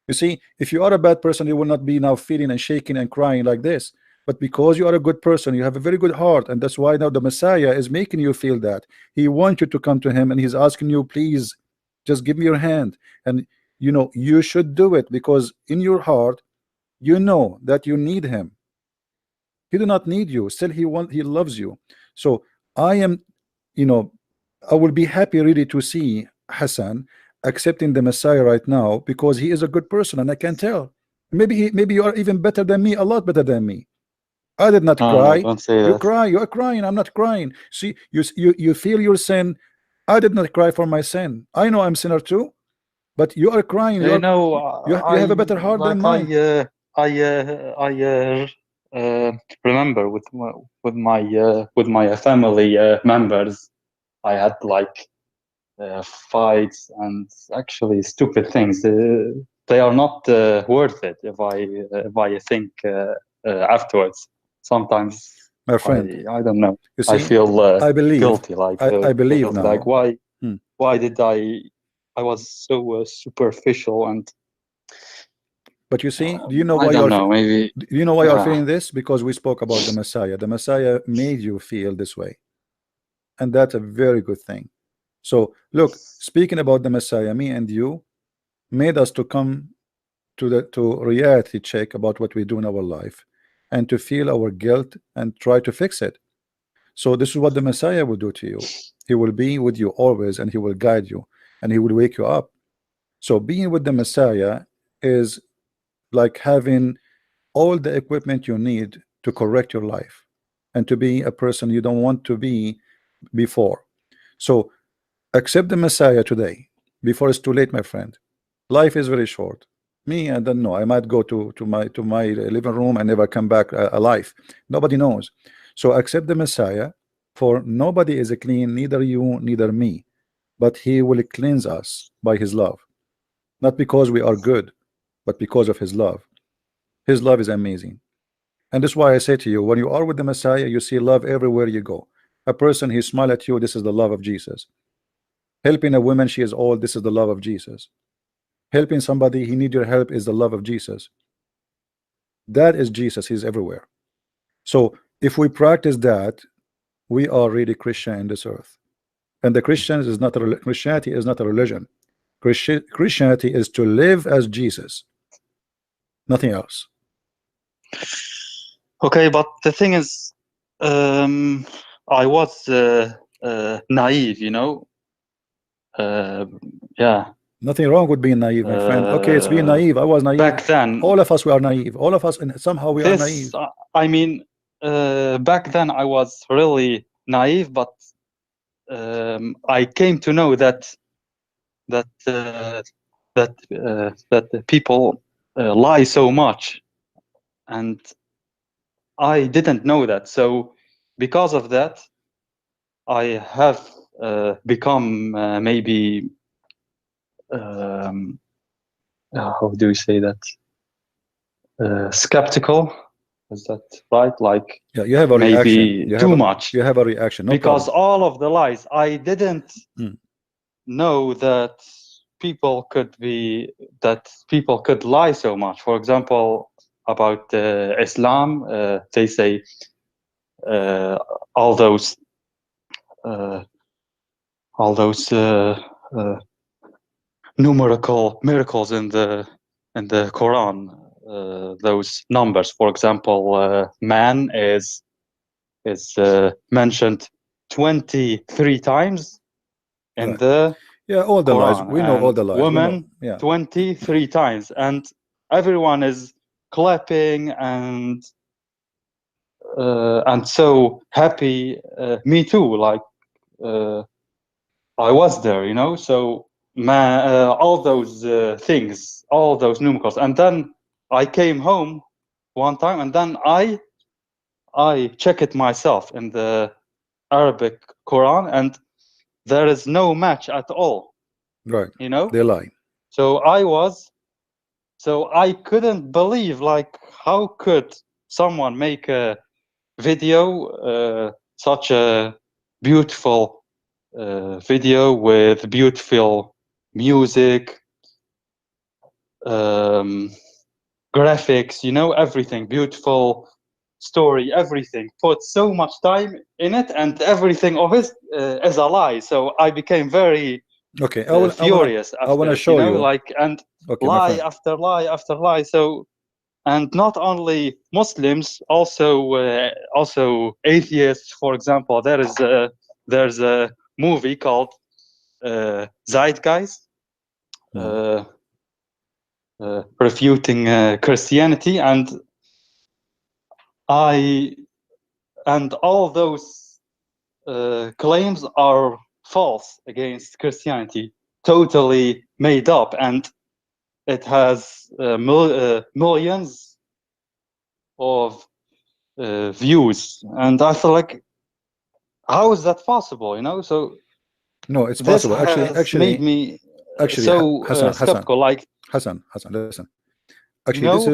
You see, if you are a bad person, you will not be now feeling and shaking and crying like this. But because you are a good person, you have a very good heart, and that's why now the Messiah is making you feel that. He wants you to come to him, and he's asking you, please, just give me your hand. And you know, you should do it, because in your heart, you know that you need him. He do not need you. Still, he loves you. So I am, you know, I will be happy really to see Hassan accepting the Messiah right now, because he is a good person, and I can tell. Maybe you are even better than me, a lot better than me. I did not cry. Don't say You that. cry. You are crying. I'm not crying. See, you feel your sin. I did not cry for my sin. I know I'm sinner too, but you are crying. You have a better heart than mine. I remember with my family members, I had like fights and actually stupid things. They are not worth it if I think afterwards. Sometimes my friend, I don't know. You see, I feel I believe guilty. Like I believe now. Like why did I was so superficial and. But you see, do you know why maybe. Do you know why you're feeling this? Because we spoke about the Messiah. The Messiah made you feel this way, and that's a very good thing. So look, speaking about the Messiah, me and you made us to come to reality check about what we do in our life, and to feel our guilt and try to fix it. So this is what the Messiah will do to you. He will be with you always, and he will guide you, and he will wake you up. So being with the Messiah is like having all the equipment you need to correct your life and to be a person you don't want to be before. So accept the Messiah today before it's too late, my friend. Life is very short. Me, I don't know. I might go to my living room and never come back alive. Nobody knows. So accept the Messiah, for nobody is clean, neither you, neither me. But he will cleanse us by his love. Not because we are good, but because of his love. His love is amazing. And that's why I say to you, when you are with the Messiah, you see love everywhere you go. A person, he smile at you, this is the love of Jesus. Helping a woman, she is old, this is the love of Jesus. Helping somebody, he need your help, is the love of Jesus. That is Jesus. He's everywhere. So if we practice that, we are really Christian in this earth. And the Christians is not a Christianity is not a religion. Christianity is to live as Jesus, nothing else. Okay, but the thing is, I was naive, you know. Yeah. Nothing wrong with being naive, my friend. Okay, it's being naive. I was naive. Back then. All of us were naive. All of us, and somehow we are naive. I mean, back then I was really naive, but I came to know that people lie so much, and I didn't know that. So because of that, I have become maybe how do you say that, skeptical Is that right? Like, yeah, you have a maybe reaction. too much. You have a reaction. No because problem. all of the lies, I didn't know that people could lie so much. For example, about Islam, they say all those numerical miracles in the Quran. Those numbers, for example, man is mentioned 23 times in the all the Quran, lies. We know all the lies. Women 23 times, and everyone is clapping and so happy. Me too. Like I was there, you know. So all those things, all those numerals, and then I came home one time, and then I check it myself in the Arabic Quran, and there is no match at all. Right. You know, they lie. So I couldn't believe, like, how could someone make a video, such a beautiful video with beautiful music, graphics, you know, everything, beautiful story, everything, put so much time in it, and everything of it is a lie. So I became very furious. I want to show you, like, and lie after lie after lie. So, and not only Muslims, also atheists. For example, there's a movie called Zeitgeist, refuting Christianity, and all those claims are false against Christianity, totally made up, and it has millions of views. And I feel like, how is that possible? You know, so no, it's possible. Actually, made me so skeptical. Like, Hassan, listen. Actually,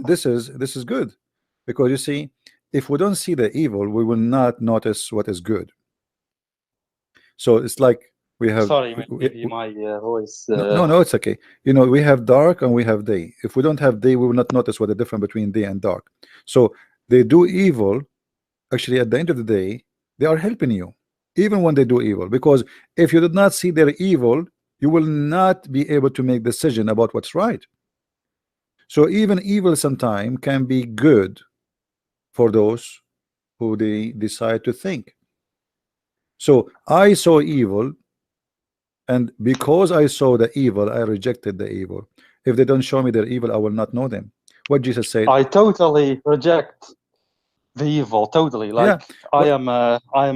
this is good, because you see, if we don't see the evil, we will not notice what is good. So it's like we have. Sorry, maybe my voice. No, it's okay. You know, we have dark and we have day. If we don't have day, we will not notice what the difference between day and dark. So they do evil. Actually, at the end of the day, they are helping you, even when they do evil. Because if you did not see their evil, you will not be able to make decision about what's right. So even evil sometimes can be good for those who they decide to think. So I saw evil, and because I saw the evil, I rejected the evil. If they don't show me their evil, I will not know them. What Jesus said, I totally reject the evil, totally. Like, I am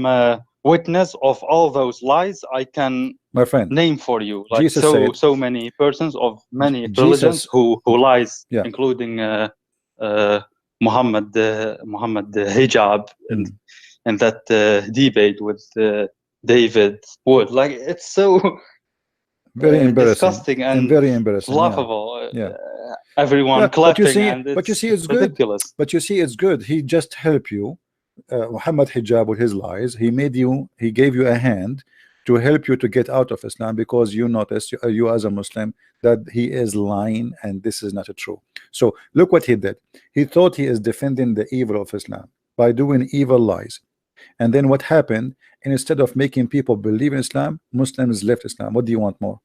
a witness of all those lies. I can, my friend, name for you, like, Jesus so many persons of many religions who lies, including Muhammad hijab, and that debate with David Wood. Like, it's so very embarrassing, disgusting and very embarrassing, laughable. Everyone clapping, but you see, it's ridiculous. Good. But you see, it's good. He just helped you, Muhammad hijab, with his lies. He gave you a hand to help you to get out of Islam, because you notice, you as a Muslim, that he is lying and this is not true. So look what he did. He thought he is defending the evil of Islam by doing evil lies. And then what happened? Instead of making people believe in Islam, Muslims left Islam. What do you want more?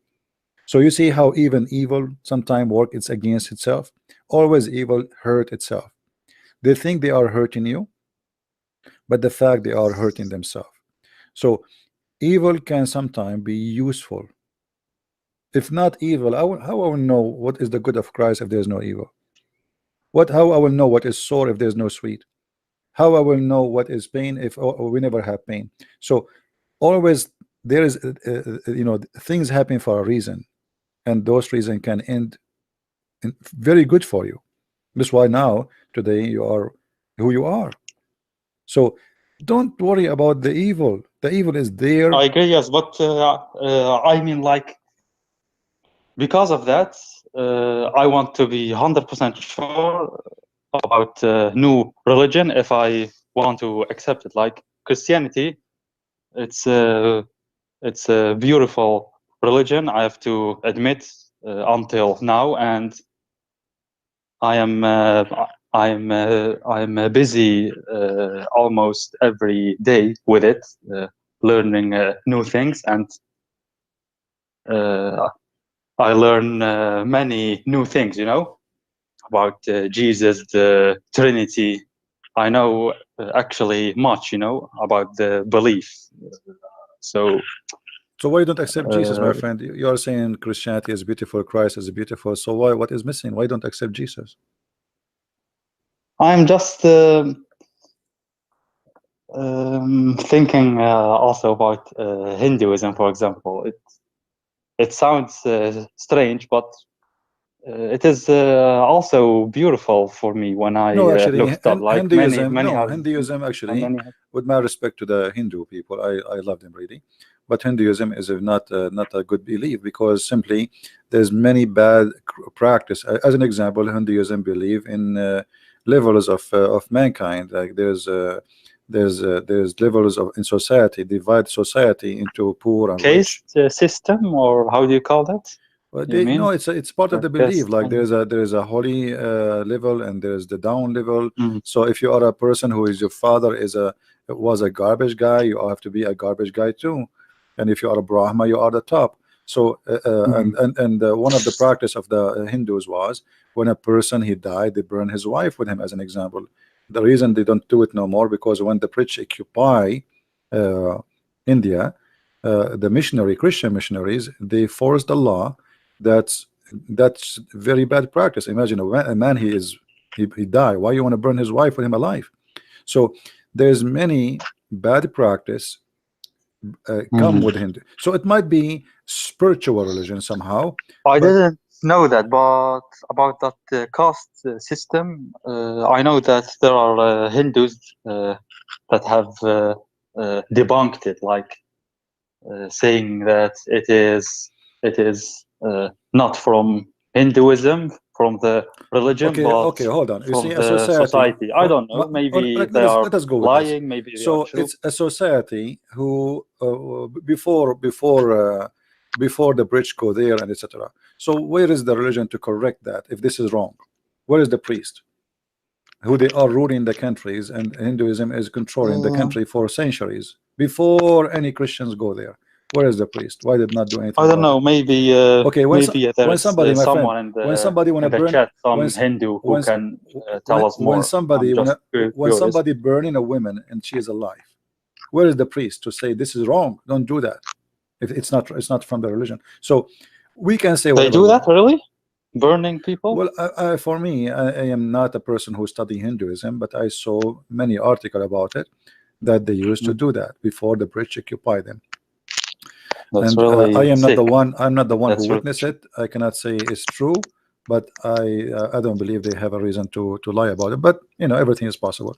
So you see how even evil sometimes work, it's against itself. Always evil hurt itself. They think they are hurting you, but the fact they are hurting themselves. So evil can sometimes be useful. If not evil, how I will know what is the good of Christ if there's no evil? How I will know what is sore if there's no sweet? How I will know what is pain if we never have pain? So always there is things happen for a reason, and those reasons can end very good for you. That's why now today you are who you are. So don't worry about the evil. The evil is there. I agree, yes, but I mean, like, because of that, I want to be 100% sure about new religion if I want to accept it. Like Christianity, it's a beautiful religion, I have to admit, until now, and I'm busy almost every day with it, learning new things, and I learn many new things, you know, about Jesus, the Trinity. I know actually much, you know, about the belief. So why you don't accept Jesus, my friend? You are saying Christianity is beautiful, Christ is beautiful. So why? What is missing? Why don't accept Jesus? I'm just thinking also about Hinduism, for example. It sounds strange, but it is also beautiful for me when I looked up. Like Hinduism actually, with my respect to the Hindu people, I love them really, but Hinduism is not a good belief, because simply there's many bad practice. As an example, Hinduism believe in levels of mankind. Like there's levels of in society, divide society into poor and rich. Caste system, or how do you call that? Well, no, it's part of the belief. Like there's a holy level, and there's the down level. So if you are a person who is, your father was a garbage guy, you have to be a garbage guy too. And if you are a Brahma, you are the top. So and one of the practice of the Hindus was, when a person he died, they burn his wife with him, as an example. The reason they don't do it no more, because when the British occupy India, the Christian missionaries, they forced the law. That's very bad practice. Imagine a man, he died. Why you want to burn his wife with him alive? So there's many bad practice come with Hindu. So it might be spiritual religion somehow. I didn't know that, but about that caste system, I know that there are Hindus that have debunked it, like saying that it is not from Hinduism, from the religion, but hold on. You from see, the society. I don't know. Maybe they are lying. Maybe they are true. It's a society who before the bridge go there and etc. So where is the religion to correct that if this is wrong? Where is the priest? Who they are ruling the countries, and Hinduism is controlling the country for centuries before any Christians go there. Where is the priest? Why did not do anything? I don't know. Maybe maybe when somebody, my someone friend, when somebody want to burn chat, some Hindu who can tell us more. When somebody burning a woman and she is alive, where is the priest to say this is wrong? Don't do that. If it's not from the religion. So we can say they do that, really? Burning people? Well, for me, I am not a person who study Hinduism, but I saw many articles about it that they used to do that before the British occupied them. That's really I am sick. not the one. I'm not the one That's who witnessed it. I cannot say it's true, but I don't believe they have a reason to lie about it. But you know, everything is possible.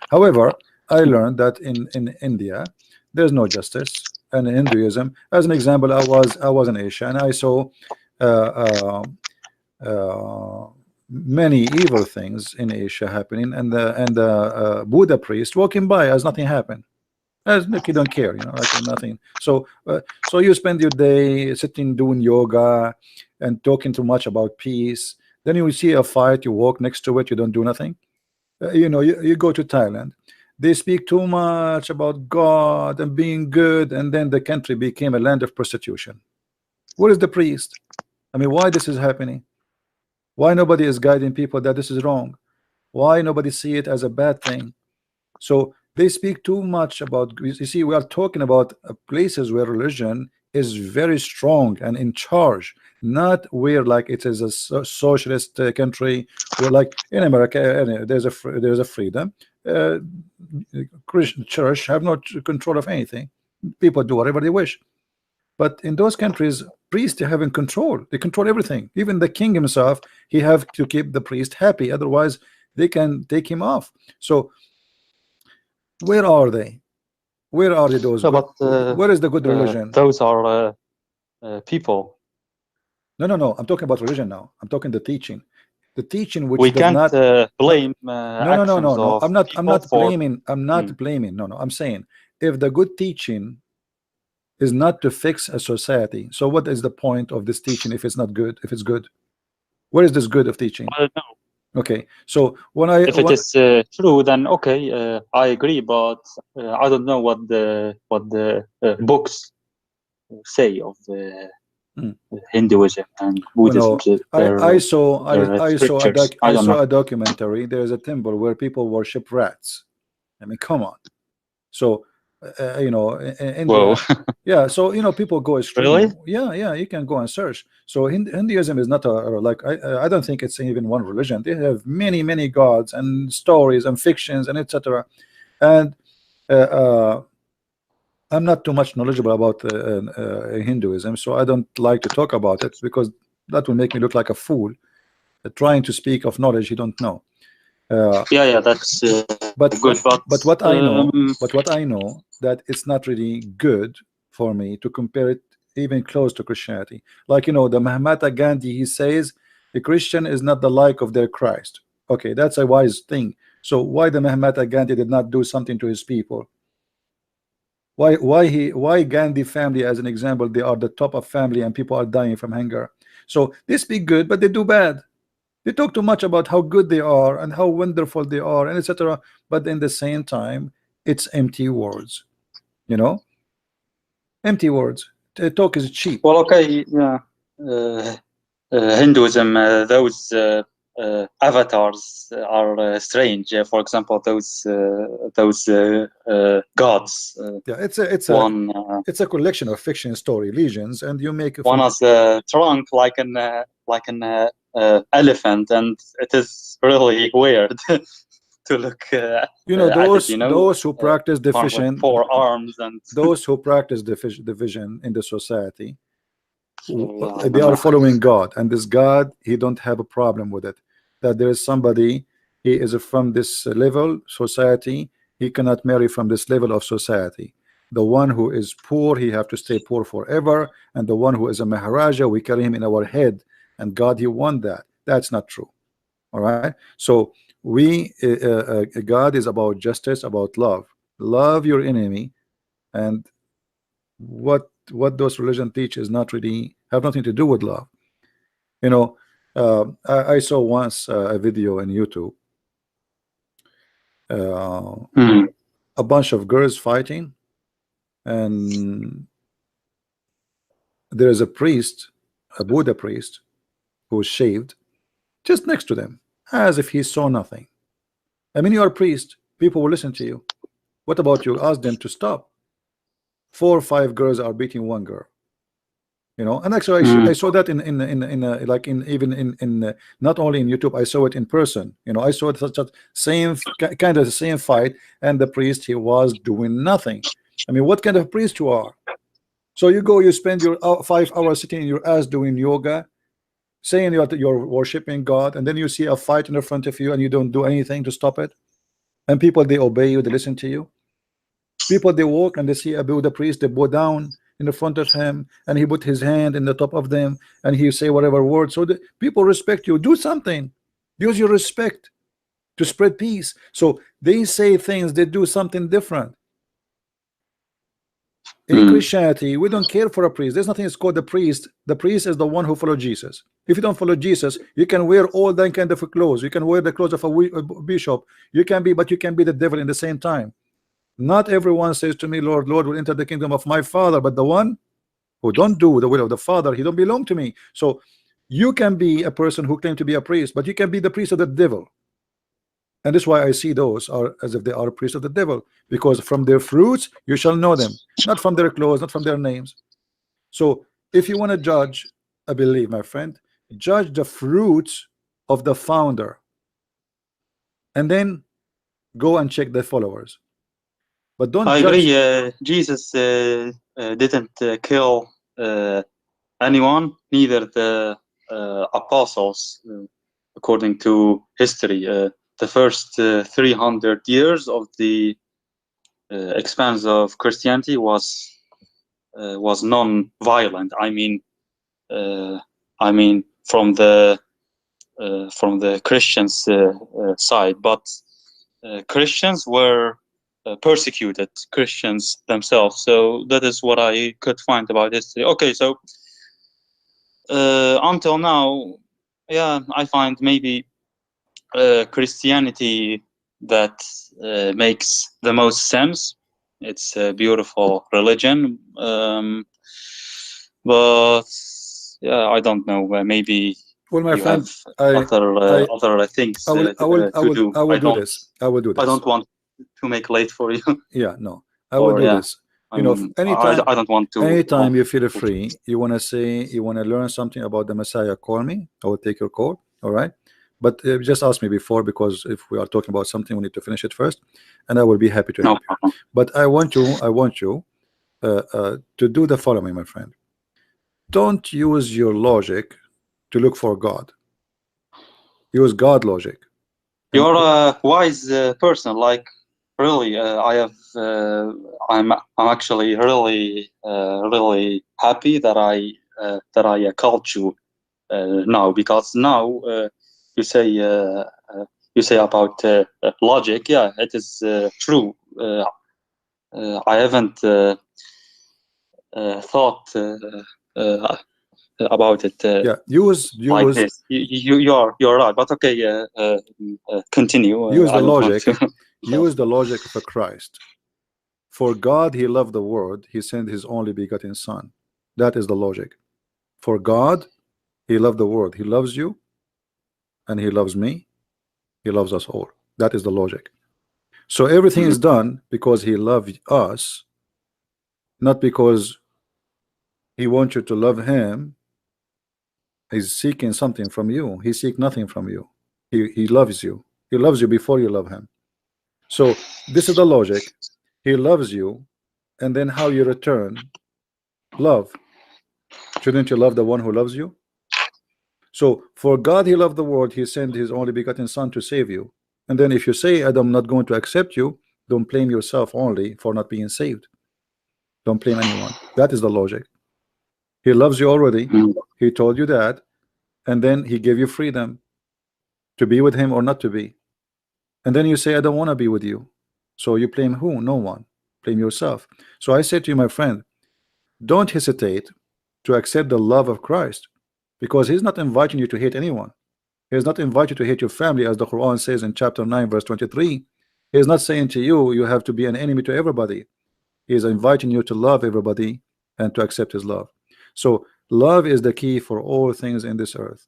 However, I learned that in India there's no justice, and in Hinduism, as an example, I was in Asia and I saw many evil things in Asia happening, and the Buddha priest walking by as nothing happened, as like you don't care, you know, like nothing. So so you spend your day sitting doing yoga and talking too much about peace, then you see a fight, you walk next to it, you don't do nothing. You know, you go to Thailand, they speak too much about God and being good, and then the country became a land of prostitution. Where is the priest? I mean, why this is happening? Why nobody is guiding people that this is wrong? Why nobody see it as a bad thing? So they speak too much about, you see, we are talking about places where religion is very strong and in charge, not where like it is a socialist country where, like in America, there's a freedom. Christian church have no control of anything. People do whatever they wish. But in those countries, priests have in control. They control everything. Even the king himself, he have to keep the priest happy. Otherwise, they can take him off. So where are they? Where are they? Those? No, but, where is the good religion? Those are people. No. I'm talking about religion now. I'm talking the teaching. The teaching which we does can't not blame no. I'm not blaming. No. I'm saying if the good teaching is not to fix a society, so what is the point of this teaching if it's not good? If it's good, where is this good of teaching? No. Okay, so if it is true, then okay, I agree, but I don't know what the books say of the Hinduism and Buddhism. I saw a documentary. There's a temple where people worship rats. I mean, come on. So you know, in India, yeah. So you know, people go extreme. Really? Yeah. You can go and search. So Hinduism is not like I don't think it's even one religion. They have many gods and stories and fictions and etc. And I'm not too much knowledgeable about Hinduism, so I don't like to talk about it because that will make me look like a fool trying to speak of knowledge you don't know. Yeah, that's but good. But what I know that it's not really good for me to compare it even close to Christianity. Like, you know, the Mahatma Gandhi, he says the Christian is not the like of their Christ. Okay, that's a wise thing. So why the Mahatma Gandhi did not do something to his people? Why Gandhi family, as an example, they are the top of family and people are dying from hunger. So they speak good, but they do bad. They talk too much about how good they are and how wonderful they are and etc. But in the same time, it's empty words. You know, empty words. Talk is cheap. Well, okay, yeah. Hinduism, those avatars are strange. For example, those gods. Yeah, it's a collection of fiction story legions, and you make one has a trunk like an elephant, and it is really weird to look. You know, those who practice division, 4 arms, and those who practice division in the society. They are following God, and this God, he don't have a problem with it, that there is somebody, he is from this level society, he cannot marry from this level of society. The one who is poor, he have to stay poor forever, and the one who is a Maharaja, we carry him in our head, and God, he want that. That's not true. All right, so we God is about justice, about love your enemy, and what those religion teach is not really have nothing to do with love. You know, I saw once a video on YouTube, a bunch of girls fighting, and there is a priest, a Buddha priest, who is shaved just next to them as if he saw nothing. I mean, you are a priest, people will listen to you. What about you? Ask them to stop. 4 or 5 girls are beating one girl. You know, and actually I saw that in not only in YouTube, I saw it in person. You know, I saw it such a same kind of the same fight, and the priest, he was doing nothing. I mean, what kind of priest you are? So you go, you spend your 5 hours sitting in your ass doing yoga, saying you're worshiping God, and then you see a fight in the front of you and you don't do anything to stop it. And people, they obey you, they listen to you. People, they walk and they see a Buddha priest, they bow down in the front of him, and he put his hand in the top of them, and he say whatever word. So the people respect you. Do something. Use your respect to spread peace. So they say things, they do something different. In Christianity, we don't care for a priest. There's nothing that's called the priest. The priest is the one who follows Jesus. If you don't follow Jesus, you can wear all that kind of clothes. You can wear the clothes of a bishop. You can be, but you can be the devil in the same time. Not everyone says to me, Lord, Lord, will enter the kingdom of my Father, but the one who don't do the will of the Father, he don't belong to me. So you can be a person who claim to be a priest, but you can be the priest of the devil. And that's why I see those are as if they are a priest of the devil, because from their fruits you shall know them, not from their clothes, not from their names. So if you want to judge, I believe, my friend, judge the fruits of the founder, and then go and check the followers. But don't I judge. agree. Jesus didn't kill anyone, neither the apostles, according to history. The first 300 years of the expanse of Christianity was non-violent. I mean, from the from the Christians' side, but Christians were persecuted, Christians themselves. So that is what I could find about history. Okay, so until now, yeah, I find maybe Christianity that makes the most sense. It's a beautiful religion, but yeah, I don't know. Maybe well, my you friend, have other things to do. I will do this. I will do this. I don't want to make late for you. Yeah, no, I will do this. You know, anytime, I don't want to. Anytime you feel free, you want to say, you want to learn something about the Messiah, call me. I will take your call. All right. But just ask me before, because if we are talking about something, we need to finish it first, and I will be happy to help you. But I want you to do the following, my friend. Don't use your logic to look for God. Use God logic. You're a wise person. Like, really, I'm actually really happy that I called you now, because now you say about logic. Yeah, it is true. I haven't thought about it. Yeah, use like this. You're right. But okay, continue. Use the logic. Use the logic of a Christ. For God, He loved the world. He sent His only begotten Son. That is the logic. For God, He loved the world. He loves you, and He loves me. He loves us all. That is the logic. So everything is done because He loved us, not because He wants you to love Him. He's seeking something from you. He seeks nothing from you. He loves you. He loves you before you love Him. So this is the logic. He loves you, and then how you return love. Shouldn't you love the one who loves you? So for God, He loved the world. He sent His only begotten Son to save you. And then if you say, I'm not going to accept you, don't blame yourself only for not being saved. Don't blame anyone. That is the logic. He loves you already. He told you that, and then He gave you freedom to be with Him or not to be. And then you say, I don't want to be with you. So you blame who? No one. Blame yourself. So I say to you, my friend, don't hesitate to accept the love of Christ, because He's not inviting you to hate anyone. He is not inviting you to hate your family, as the Quran says in chapter 9 verse 23. He is not saying to you, you have to be an enemy to everybody. He is inviting you to love everybody and to accept His love. So love is the key for all things in this earth.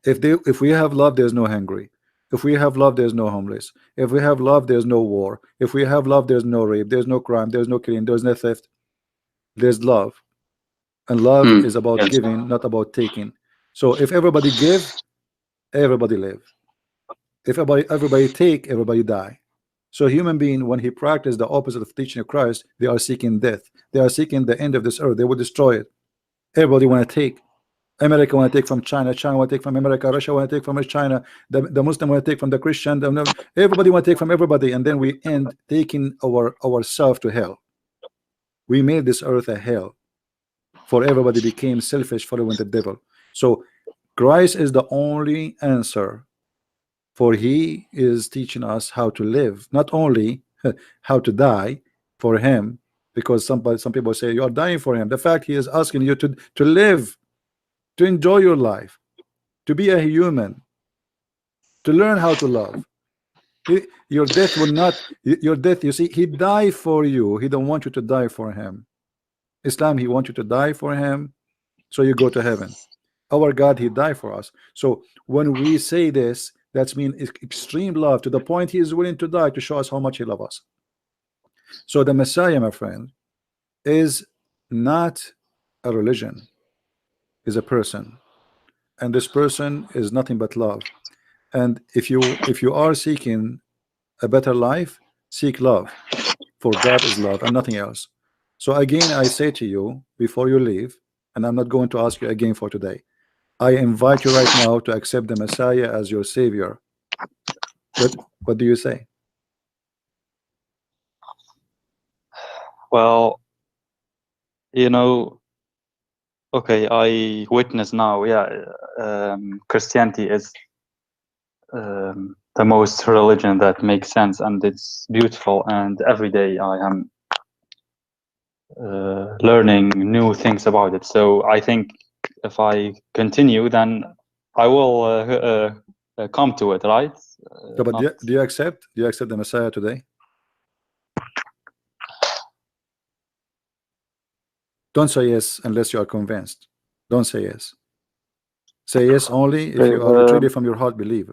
If we have love, there's no hungry. If we have love, there's no homeless. If we have love, there's no war. If we have love, there's no rape, there's no crime, there's no killing, there's no theft. There's love. And love is about giving, not about taking. So if everybody give, everybody live. If everybody take, everybody die. So human being, when he practice the opposite of teaching of Christ, they are seeking death. They are seeking the end of this earth. They will destroy it. Everybody want to take. America want to take from China. China want to take from America. Russia want to take from China. The Muslim want to take from the Christian. Everybody want to take from everybody, and then we end taking ourselves to hell. We made this earth a hell, for everybody became selfish, following the devil. So Christ is the only answer, for He is teaching us how to live, not only how to die for Him, because some people say you are dying for Him. The fact He is asking you to live, to enjoy your life, to be a human, to learn how to love. Your death will not, your death, you see, He died for you. He don't want you to die for Him. Islam, He wants you to die for Him, so you go to heaven. Our God, He died for us. So when we say this, that's mean extreme love, to the point He is willing to die to show us how much He loves us. So the Messiah, my friend, is not a religion, is a person, and this person is nothing but love. And if you are seeking a better life, seek love, for God is love and nothing else. So again, I say to you before you leave, and I'm not going to ask you again for today, I invite you right now to accept the Messiah as your Savior. What do you say? Well, you know, Okay, I witness now. Yeah, Christianity is the most religion that makes sense, and it's beautiful. And every day I am learning new things about it. So I think if I continue, then I will come to it, right? So, but do you accept the Messiah today? Don't say yes unless you are convinced. Don't say yes. Say yes only if you are truly from your heart believe.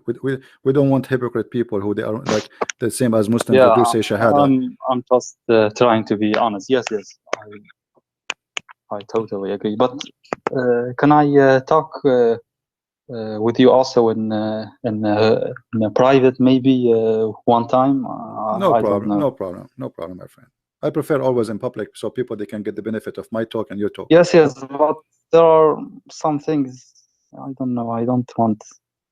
We don't want hypocrite people who they are like the same as Muslims who do say Shahada. I'm just trying to be honest. Yes, I totally agree. But can I talk with you also in a private, maybe one time? No problem, no problem, no problem, my friend. I prefer always in public so people they can get the benefit of my talk and your talk. Yes, but there are some things I don't know. I don't want.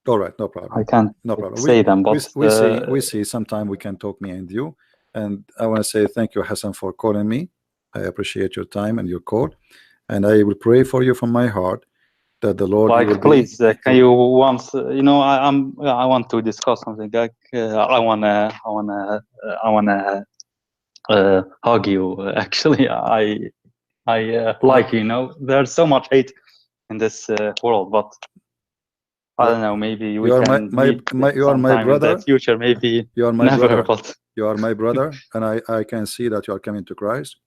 All right, no problem. I can't no problem. say them, but we see sometime we can talk, me and you. And I want to say thank you, Hassan, for calling me. I appreciate your time and your call, and I will pray for you from my heart that the Lord like please can you once I want to discuss something like I wanna hug you. Actually, I like there's so much hate in this world, but I don't know, maybe we can you are my brother in the future, maybe you are my never, brother but you are my brother, and I can see that you are coming to Christ,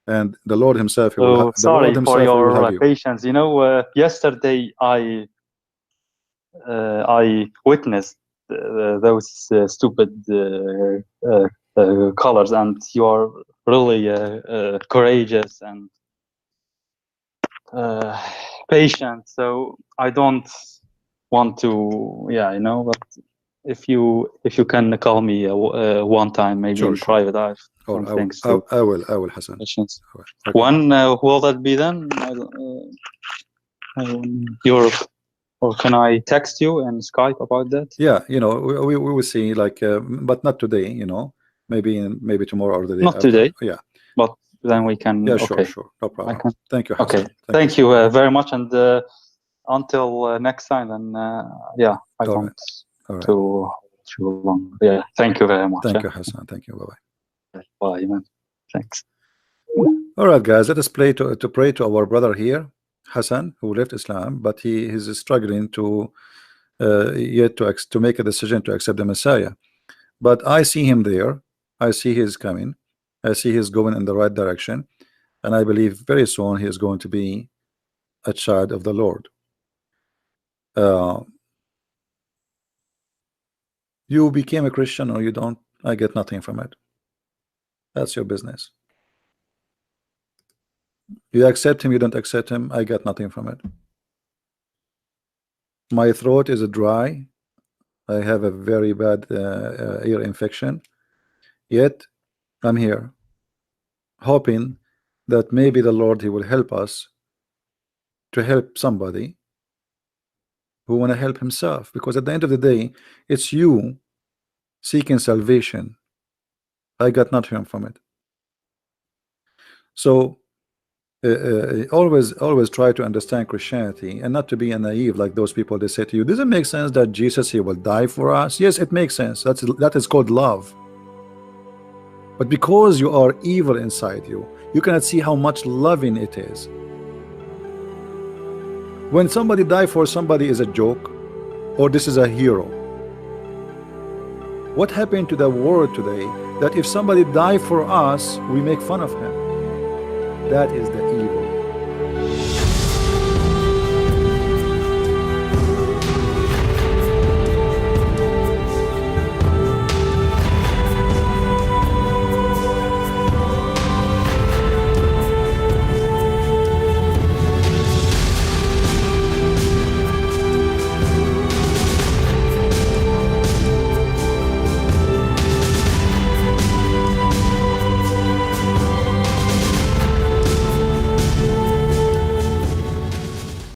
and the Lord himself sorry for your patience. Yesterday I witnessed those stupid colors, and you are really courageous and patient. So I don't want to, but if you can call me one time, maybe in private, I will, Hassan. Okay. When will that be then? Europe. Or can I text you and Skype about that? Yeah, we will see, like, but not today. Maybe tomorrow or the day not after. Today. Yeah, but then we can. Yeah, sure, no problem. Thank you, Hassan. Okay, thank you very much, and until next time. And I want to too long. Yeah, thank you very much. Thank you, Hassan. Thank you. Bye. Bye, man. Thanks. All right, guys. Let us pray to our brother here, Hassan, who left Islam, but he is struggling to yet to make a decision to accept the Messiah. But I see him there. I see he is coming. I see he's going in the right direction, and I believe very soon he is going to be a child of the Lord. You became a Christian or you don't, I get nothing from it. That's your business. You accept him, you don't accept him, I get nothing from it. My throat is dry. I have a very bad ear infection. Yet I'm here hoping that maybe the Lord, he will help us to help somebody who want to help himself, because at the end of the day it's you seeking salvation. I got nothing from it. So always try to understand Christianity and not to be naive like those people. They say to you, does it make sense that Jesus, he will die for us? Yes, it makes sense. That is called love. But because you are evil inside you, you cannot see how much loving it is. When somebody die for somebody is a joke, or this is a hero. What happened to the world today that if somebody die for us, we make fun of him? That is the evil.